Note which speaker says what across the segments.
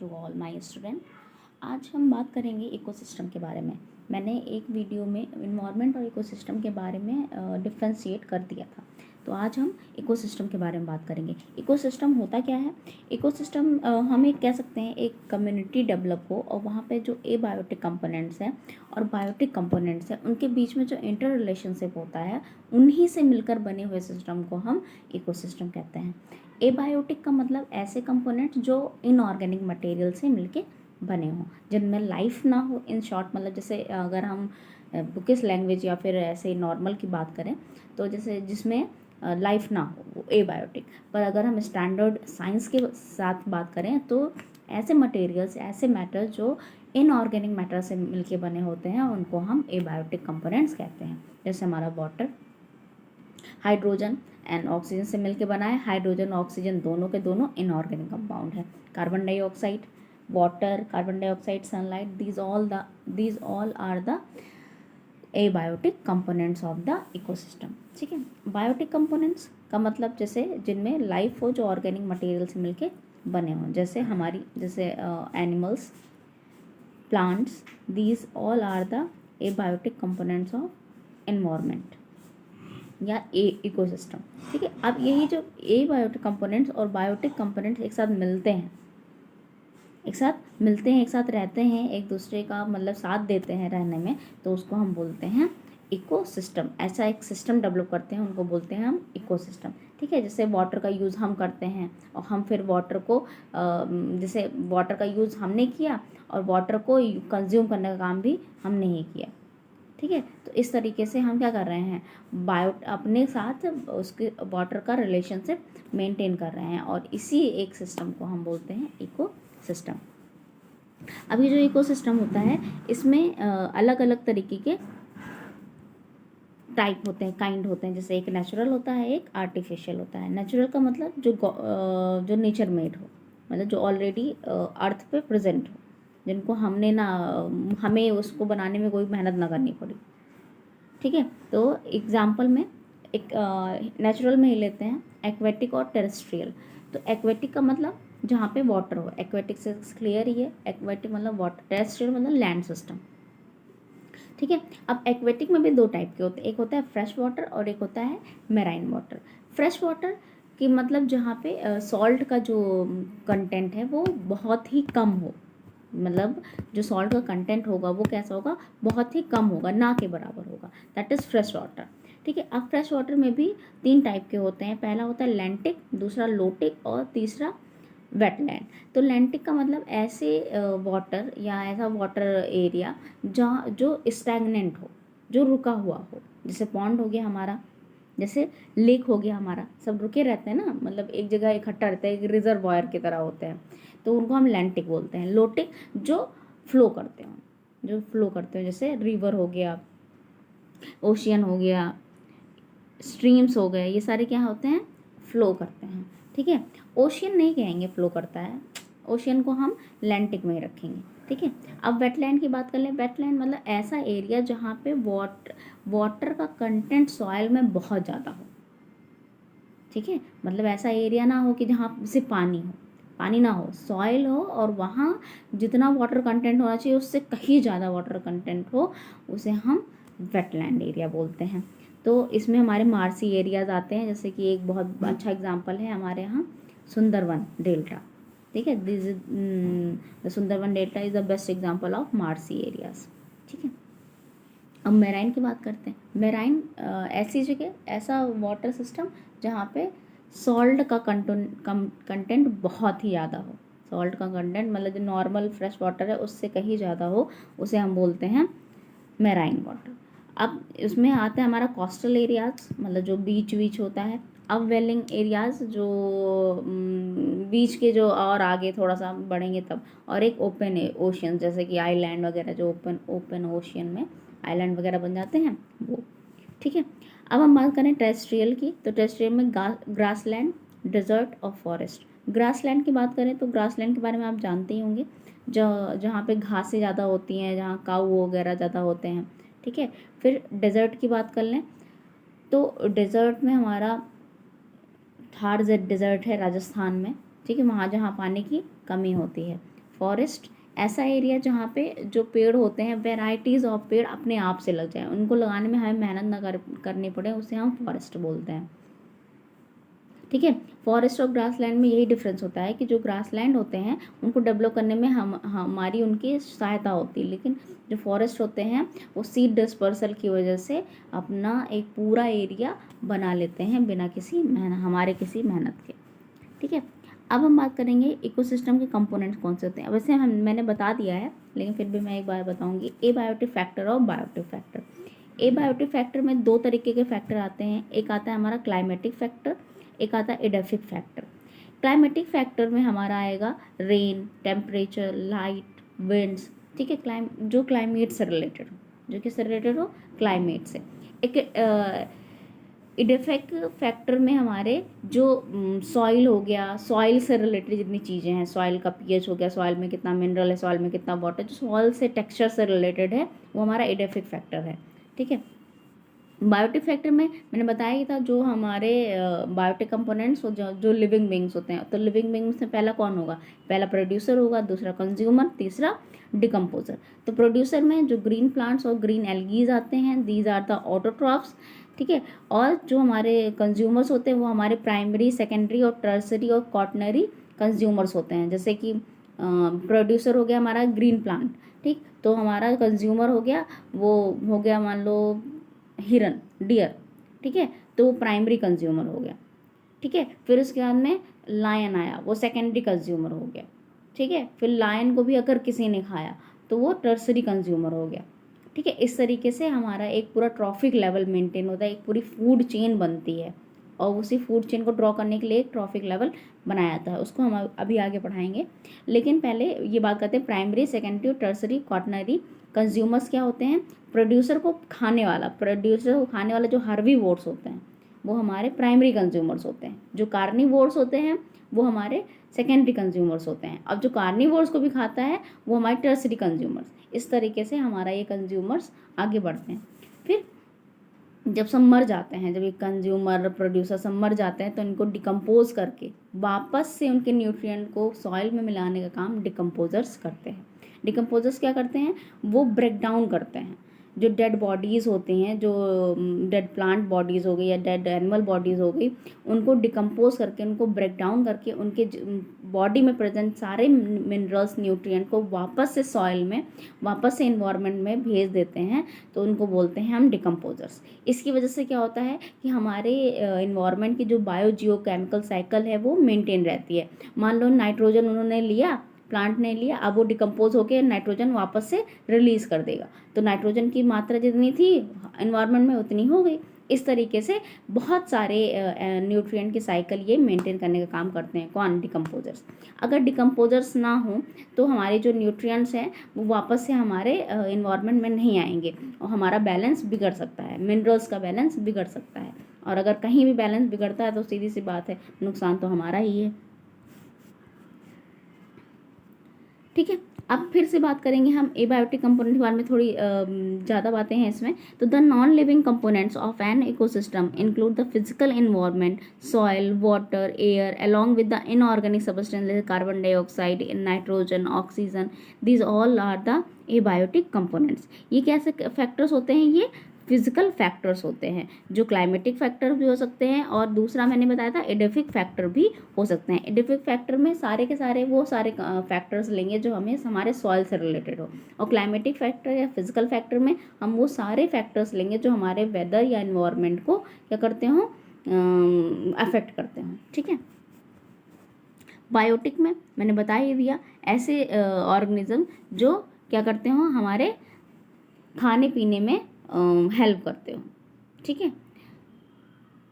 Speaker 1: To all my student. आज हम बात करेंगे इकोसिस्टम के बारे में। मैंने एक वीडियो में इन्वायरमेंट और इकोसिस्टम के बारे में डिफ्रेंशिएट कर दिया था, तो आज हम इकोसिस्टम के बारे में बात करेंगे। इकोसिस्टम होता क्या है? इकोसिस्टम हम एक कह सकते हैं एक कम्युनिटी डेवलप हो और वहाँ पे जो एबायोटिक कंपोनेंट्स हैं और बायोटिक कंपोनेंट्स हैं उनके बीच में जो इंटर रिलेशनशिप होता है उन्हीं से मिलकर बने हुए सिस्टम को हम इकोसिस्टम कहते हैं। एबायोटिक का मतलब ऐसे कंपोनेंट्स जो इनऑर्गेनिक मटेरियल से मिलके बने हों, जिनमें लाइफ ना हो। इन शॉर्ट मतलब जैसे अगर हम बुकिश लैंग्वेज या फिर ऐसे नॉर्मल की बात करें तो जैसे जिसमें लाइफ ना हो वो एबायोटिक। पर अगर हम स्टैंडर्ड साइंस के साथ बात करें तो ऐसे मटेरियल्स, ऐसे मैटर जो इनऑर्गेनिक मैटर से मिलके बने होते हैं उनको हम एबायोटिक कंपोनेंट्स कहते हैं। जैसे हमारा वाटर हाइड्रोजन एंड ऑक्सीजन से मिलकर बना है। हाइड्रोजन ऑक्सीजन दोनों के दोनों इनऑर्गेनिक कंपाउंड है। Carbon dioxide, water, carbon dioxide, sunlight, these all are the abiotic components of the ecosystem। ठीक है। बायोटिक कंपोनेंट्स का मतलब जैसे जिनमें लाइफ हो, जो ऑर्गेनिक मटेरियल से मिलके बने हों, जैसे animals, plants, these all are the abiotic components of environment या इकोसिस्टम। ठीक है। अब यही जो एबायोटिक कंपोनेंट्स और बायोटिक कंपोनेंट्स एक साथ मिलते हैं, एक साथ रहते हैं, एक दूसरे का मतलब साथ देते हैं रहने में, तो उसको हम बोलते हैं इकोसिस्टम। ऐसा एक सिस्टम डेवलप करते हैं, उनको बोलते हैं हम इकोसिस्टम। ठीक है। जैसे वाटर का यूज़ हम करते हैं और हम फिर वाटर को जैसे वाटर का यूज़ हमने किया और वाटर को कंज्यूम करने का काम भी हमने ही किया। ठीक है। तो इस तरीके से हम क्या कर रहे हैं, अपने साथ उसके वाटर का रिलेशनशिप मेंटेन कर रहे हैं और इसी एक सिस्टम को हम बोलते हैं इको सिस्टम। अब ये जो इकोसिस्टम होता है इसमें अलग अलग तरीके के टाइप होते हैं, काइंड होते हैं। जैसे एक नेचुरल होता है, एक आर्टिफिशियल होता है। नेचुरल का मतलब जो नेचर मेड हो, मतलब जो ऑलरेडी अर्थ पे प्रेजेंट हो, जिनको हमें उसको बनाने में कोई मेहनत ना करनी पड़ी। ठीक है। तो एग्जाम्पल में एक नेचुरल में ही लेते हैं एक्वेटिक और टेरेस्ट्रियल। तो एक्वेटिक का मतलब जहाँ पे वाटर हो, एक्वेटिक से क्लियर ही है। एक्वेटिक मतलब वाटर, टेरेस्ट्रियल मतलब लैंड सिस्टम। ठीक है। अब एक्वेटिक में भी दो टाइप के होते हैं, एक होता है फ्रेश वाटर और एक होता है मेराइन वाटर। फ्रेश वाटर की मतलब जहाँ पे सॉल्ट का जो कंटेंट है वो बहुत ही कम हो, मतलब जो सॉल्ट का कंटेंट होगा वो कैसा होगा, बहुत ही कम होगा, ना के बराबर होगा, दैट इज़ फ्रेश वाटर। ठीक है। अब फ्रेश वाटर में भी तीन टाइप के होते हैं। पहला होता है लैंटिक, दूसरा लोटिक और तीसरा वेटलैंड। तो लैंटिक का मतलब ऐसे वाटर या ऐसा वाटर एरिया जहाँ जो स्टैगनेंट हो, जो रुका हुआ हो। जैसे पॉन्ड हो गया हमारा, जैसे लेक हो गया हमारा, सब रुके रहते हैं ना, मतलब एक जगह इकट्ठा रहते हैं, एक रिजर्वायर की तरह होते हैं, तो उनको हम लैंटिक बोलते हैं। लोटिक जो फ्लो करते हैं, जैसे रिवर हो गया, ओशियन हो गया, स्ट्रीम्स हो गए, ये सारे क्या होते हैं, फ्लो करते हैं। ठीक है। ओशियन नहीं कहेंगे फ्लो करता है, ओशियन को हम लैंटिक में ही रखेंगे। ठीक है। अब वेटलैंड की बात कर लें। वेटलैंड मतलब ऐसा एरिया जहाँ पे वाटर का कंटेंट सॉइल में बहुत ज़्यादा हो। ठीक है। मतलब ऐसा एरिया ना हो कि जहाँ सिर्फ पानी ना हो, सॉइल हो और वहाँ जितना वाटर कंटेंट होना चाहिए उससे कहीं ज़्यादा वाटर कंटेंट हो, उसे हम वेटलैंड एरिया बोलते हैं। तो इसमें हमारे मार्सी एरियाज आते हैं, जैसे कि एक बहुत अच्छा एग्जांपल है हमारे यहाँ सुंदरवन डेल्टा। ठीक है। This is the Sundarban delta is the best example of marshy areas. ठीक है। अब मेराइन की बात करते हैं। मेराइन ऐसी जगह, ऐसा वाटर सिस्टम जहाँ पे सॉल्ट का कंटेंट बहुत ही ज़्यादा हो। सॉल्ट का कंटेंट मतलब जो नॉर्मल फ्रेश वाटर है उससे कहीं ज़्यादा हो, उसे हम बोलते हैं मेराइन वाटर। अब इसमें आता है हमारा कोस्टल एरियाज, मतलब जो बीच होता है। अब वेलिंग एरियाज जो बीच के जो और आगे थोड़ा सा बढ़ेंगे तब, और एक ओपन ओशियन, जैसे कि आइलैंड वगैरह जो ओपन ओशियन में आइलैंड वगैरह बन जाते हैं वो। ठीक है। अब हम बात करें टेरेस्ट्रियल की, तो टेरेस्ट्रियल में ग्रासलैंड, डेजर्ट और फॉरेस्ट। ग्रासलैंड की बात करें तो ग्रासलैंड के बारे में आप जानते ही होंगे, जहाँ पे घासें ज़्यादा होती हैं, जहाँ काऊ वगैरह ज़्यादा होते हैं। ठीक है। फिर डेजर्ट की बात कर लें तो डेजर्ट में हमारा थार डेजर्ट है राजस्थान में। ठीक है। वहाँ जहाँ पानी की कमी होती है। फॉरेस्ट ऐसा एरिया जहाँ पे जो पेड़ होते हैं, वेराइटीज़ ऑफ पेड़ अपने आप से लग जाए, उनको लगाने में हमें मेहनत ना करनी पड़े, उसे हम फॉरेस्ट बोलते हैं। ठीक है, फॉरेस्ट और ग्रासलैंड में यही डिफरेंस होता है कि जो ग्रासलैंड होते हैं उनको डेवलप करने में हमारी उनकी सहायता होती है, लेकिन जो फॉरेस्ट होते हैं वो सीड डिस्पर्सल की वजह से अपना एक पूरा एरिया बना लेते हैं बिना हमारे किसी मेहनत के। ठीक है, अब हम बात करेंगे इकोसिस्टम के कंपोनेंट्स कौन से होते हैं। वैसे मैंने बता दिया है, लेकिन फिर भी मैं एक बार बताऊंगी। एबायोटिक फैक्टर और बायोटिक फैक्टर। एबायोटिक फैक्टर में दो तरीके के फैक्टर आते हैं, एक आता है हमारा क्लाइमेटिक फैक्टर, एक आता है एडेफिक फैक्टर। क्लाइमेटिक फैक्टर में हमारा आएगा रेन, टेम्परेचर, लाइट, विंड्स। ठीक है, जो क्लाइमेट से रिलेटेड हो, जो किससे रिलेटेड हो, क्लाइमेट से। एक एडेफिक फैक्टर में हमारे जो सॉइल हो गया, सॉइल से रिलेटेड जितनी चीज़ें हैं, सॉइल का पीएच हो गया, सॉइल में कितना मिनरल है, सॉइल में कितना वाटर, जो सॉइल से टेक्सचर से रिलेटेड है वो हमारा एडेफिक फैक्टर है। ठीक है, बायोटिक फैक्टर में मैंने बताया ही था जो हमारे बायोटिक कंपोनेंट्स जो लिविंग बींग्स होते हैं। तो लिविंग बींग्स में पहला कौन होगा, पहला प्रोड्यूसर होगा, दूसरा कंज्यूमर, तीसरा डिकम्पोजर। तो प्रोड्यूसर में जो ग्रीन प्लांट्स और ग्रीन एल्गीज आते हैं, दीज आर द ऑटोट्रॉफ्स। ठीक है, और जो हमारे कंज्यूमर्स होते हैं वो हमारे प्राइमरी, सेकेंडरी और टर्सरी और क्वाटनरी कंज्यूमर्स होते हैं। जैसे कि प्रोड्यूसर हो गया हमारा ग्रीन प्लांट, ठीक, तो हमारा कंज्यूमर हो गया, वो हो गया मान लो हिरन, डियर। ठीक है, तो वो प्राइमरी कंज्यूमर हो गया। ठीक है, फिर उसके बाद में लायन आया, वो सेकेंडरी कंज्यूमर हो गया। ठीक है, फिर लायन को भी अगर किसी ने खाया तो वो टर्सरी कंज्यूमर हो गया। ठीक है, इस तरीके से हमारा एक पूरा ट्रॉफिक लेवल मेंटेन होता है, एक पूरी फूड चेन बनती है, और उसी फूड चेन को ड्रॉ करने के लिए एक ट्रॉफिक लेवल बनाया जाता है, उसको हम अभी आगे पढ़ाएंगे। लेकिन पहले ये बात करते हैं प्राइमरी, सेकेंडरी और टर्सरी क्वाटनरी कंज्यूमर्स क्या होते हैं। प्रोड्यूसर को खाने वाला जो हर्बीवोर्स होते हैं वो हमारे प्राइमरी कंज्यूमर्स होते हैं। जो कार्निवोर्स होते हैं वो हमारे सेकेंडरी कंज्यूमर्स होते हैं। अब जो कार्निवोर्स को भी खाता है वो हमारे टर्सरी कंज्यूमर्स। इस तरीके से हमारा ये कंज्यूमर्स आगे बढ़ते हैं। फिर जब सब मर जाते हैं, जब ये कंज्यूमर प्रोड्यूसर सब मर जाते हैं तो इनको डिकम्पोज करके वापस से उनके न्यूट्रिएंट को सॉइल में मिलाने का काम डिकम्पोजर्स करते हैं। डिकम्पोजर्स क्या करते हैं, वो ब्रेक डाउन करते हैं जो डेड बॉडीज़ होती हैं, जो डेड प्लांट बॉडीज़ हो गई या डेड एनिमल बॉडीज़ हो गई, उनको डिकम्पोज करके, उनको ब्रेक डाउन करके उनके बॉडी में प्रेजेंट सारे मिनरल्स, न्यूट्रिएंट को वापस से सॉइल में, वापस से इन्वायरमेंट में भेज देते हैं। तो उनको बोलते हैं हम डिकम्पोजर्स। इसकी वजह से क्या होता है कि हमारे इन्वायरमेंट की जो बायो जियो केमिकल साइकिल है वो मेनटेन रहती है। मान लो नाइट्रोजन उन्होंने लिया, प्लांट ने लिया, अब वो डिकम्पोज होकर नाइट्रोजन वापस से रिलीज कर देगा, तो नाइट्रोजन की मात्रा जितनी थी एनवायरनमेंट में उतनी हो गई। इस तरीके से बहुत सारे न्यूट्रिएंट की साइकिल ये मेंटेन करने का काम करते हैं। कौन, डिकम्पोजर्स। अगर डिकम्पोजर्स ना हो तो हमारे जो न्यूट्रिएंट्स हैं वो वापस से हमारे इन्वायरमेंट में नहीं आएंगे और हमारा बैलेंस बिगड़ सकता है, मिनरल्स का बैलेंस बिगड़ सकता है। और अगर कहीं भी बैलेंस बिगड़ता है तो सीधी सी बात है, नुकसान तो हमारा ही है। ठीक है, अब फिर से बात करेंगे हम एबायोटिक कंपोनेंट के बारे में, थोड़ी ज़्यादा बातें हैं इसमें। तो the non living components of an ecosystem include the physical environment, soil, water, air along with the inorganic substance जैसे carbon dioxide, nitrogen, oxygen, these all are the abiotic components. ये कैसे फैक्टर्स होते हैं, ये फिजिकल फैक्टर्स होते हैं, जो climatic factor भी हो सकते हैं और दूसरा मैंने बताया था एडेफिक फैक्टर भी हो सकते हैं। एडेफिक फैक्टर में सारे के सारे वो सारे फैक्टर्स लेंगे जो हमें हमारे सॉइल से रिलेटेड हो, और क्लाइमेटिक फैक्टर या फिजिकल फैक्टर में हम वो सारे फैक्टर्स लेंगे जो हमारे वेदर या इन्वायरमेंट को क्या करते हो, अफेक्ट करते हो। ठीक है, बायोटिक में मैंने बता ही दिया, ऐसे ऑर्गेनिज्म जो क्या करते हो, हमारे खाने पीने में हेल्प करते हो। ठीक है,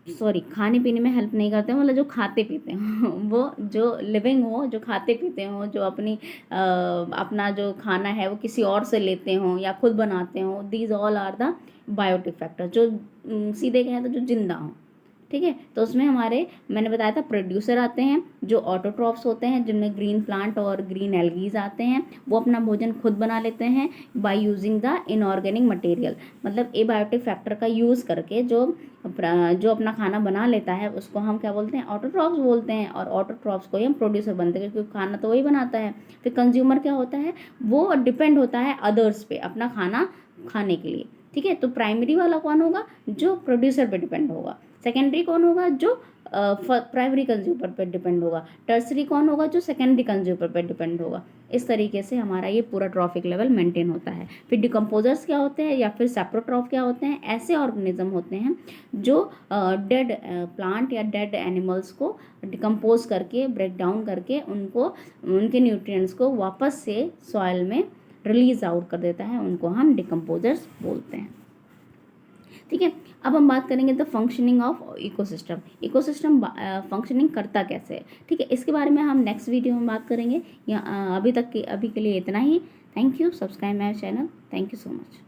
Speaker 1: सॉरी, खाने पीने में हेल्प नहीं करते हो, मतलब जो खाते पीते हो वो जो लिविंग हो, जो खाते पीते हो, जो अपना जो खाना है वो किसी और से लेते हो या खुद बनाते हो, these all are the biotic factor. जो सीधे कहें तो जो जिंदा हो। ठीक है। तो उसमें हमारे मैंने बताया था प्रोड्यूसर आते हैं जो ऑटोट्रॉफ्स होते हैं, जिनमें ग्रीन प्लांट और ग्रीन एल्गीज आते हैं। वो अपना भोजन खुद बना लेते हैं by using the inorganic material, मतलब एबायोटिक फैक्टर का यूज़ करके जो अपना खाना बना लेता है उसको हम क्या बोलते हैं, ऑटोट्रॉफ्स बोलते हैं। और ऑटोट्रॉफ्स को ही हम प्रोड्यूसर बनते हैं, क्योंकि खाना तो वही बनाता है। फिर कंज्यूमर क्या होता है, वो डिपेंड होता है अदर्स पे अपना खाना खाने के लिए, ठीक है। तो प्राइमरी वाला कौन होगा, जो प्रोड्यूसर पे डिपेंड होगा। सेकेंडरी कौन होगा, जो प्राइमरी कंज्यूमर पर डिपेंड होगा। टर्सरी कौन होगा, जो सेकेंडरी कंज्यूमर पर डिपेंड होगा। इस तरीके से हमारा ये पूरा ट्रॉफिक लेवल मेंटेन होता है। फिर डिकम्पोजर्स क्या होते हैं या फिर सेप्रोट्रॉफ क्या होते हैं, ऐसे ऑर्गेनिज्म होते हैं जो डेड प्लांट या डेड एनिमल्स को डिकम्पोज करके, ब्रेक डाउन करके उनको, उनके न्यूट्रिएंट्स को वापस से सॉइल में रिलीज आउट कर देता है, उनको हम डिकम्पोजर्स बोलते हैं, ठीक है। अब हम बात करेंगे the functioning of ecosystem. Ecosystem functioning करता कैसे है, ठीक है। इसके बारे में हम नेक्स्ट वीडियो में बात करेंगे। अभी के लिए इतना ही। Thank you, subscribe my channel. Thank you so much.